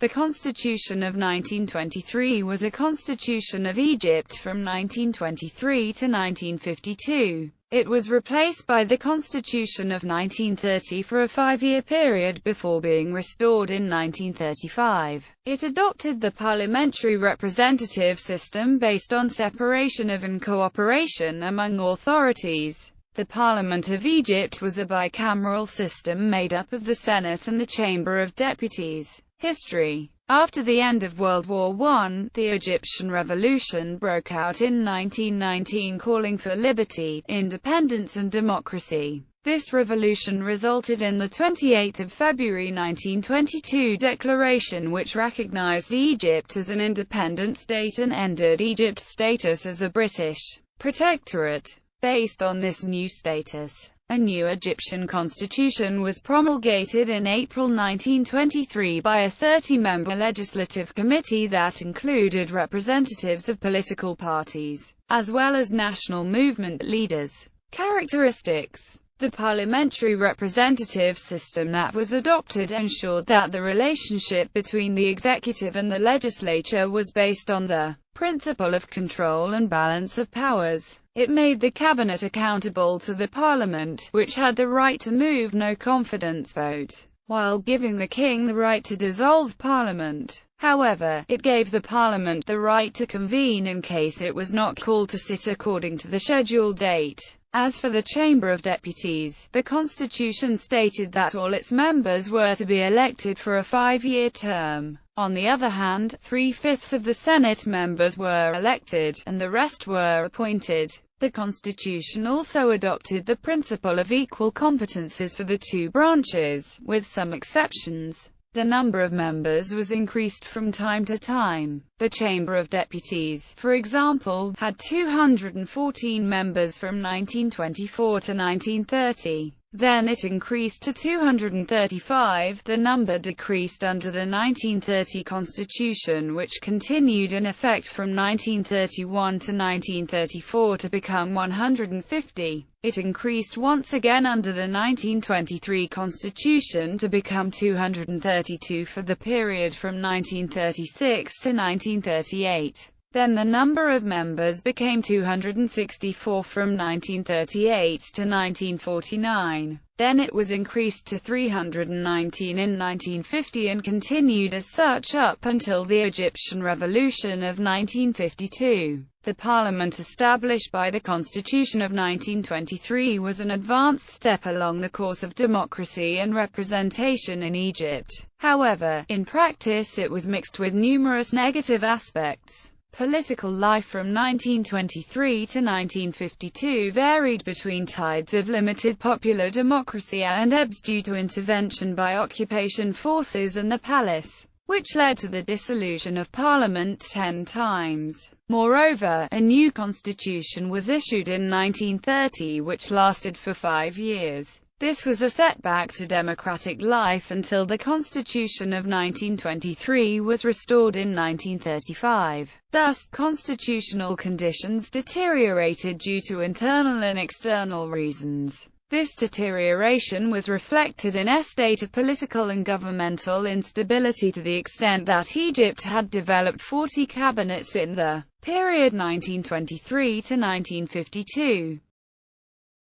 The Constitution of 1923 was a constitution of Egypt from 1923 to 1952. It was replaced by the Constitution of 1930 for a 5-year period before being restored in 1935. It adopted the parliamentary representative system based on separation of and cooperation among authorities. The Parliament of Egypt was a bicameral system made up of the Senate and the Chamber of Deputies. History. After the end of World War I, the Egyptian Revolution broke out in 1919, calling for liberty, independence and democracy. This revolution resulted in the 28th of February 1922 declaration, which recognized Egypt as an independent state and ended Egypt's status as a British protectorate. Based on this new status, a new Egyptian constitution was promulgated in April 1923 by a 30-member legislative committee that included representatives of political parties, as well as national movement leaders. Characteristics. The parliamentary representative system that was adopted ensured that the relationship between the executive and the legislature was based on the principle of control and balance of powers. It made the cabinet accountable to the parliament, which had the right to move no confidence vote, while giving the king the right to dissolve parliament. However, it gave the parliament the right to convene in case it was not called to sit according to the scheduled date. As for the Chamber of Deputies, the constitution stated that all its members were to be elected for a 5-year term. On the other hand, 3/5 of the Senate members were elected, and the rest were appointed. The Constitution also adopted the principle of equal competences for the two branches, with some exceptions. The number of members was increased from time to time. The Chamber of Deputies, for example, had 214 members from 1924 to 1930. Then it increased to 235. The number decreased under the 1930 Constitution, which continued in effect from 1931 to 1934 to become 150. It increased once again under the 1923 Constitution to become 232 for the period from 1936 to 1938. Then the number of members became 264 from 1938 to 1949. Then it was increased to 319 in 1950 and continued as such up until the Egyptian Revolution of 1952. The parliament established by the Constitution of 1923 was an advanced step along the course of democracy and representation in Egypt. However, in practice it was mixed with numerous negative aspects. Political life from 1923 to 1952 varied between tides of limited popular democracy and ebbs due to intervention by occupation forces and the palace, which led to the dissolution of Parliament 10 times. Moreover, a new constitution was issued in 1930 which lasted for 5 years. This was a setback to democratic life until the Constitution of 1923 was restored in 1935. Thus, constitutional conditions deteriorated due to internal and external reasons. This deterioration was reflected in a state of political and governmental instability to the extent that Egypt had developed 40 cabinets in the period 1923 to 1952.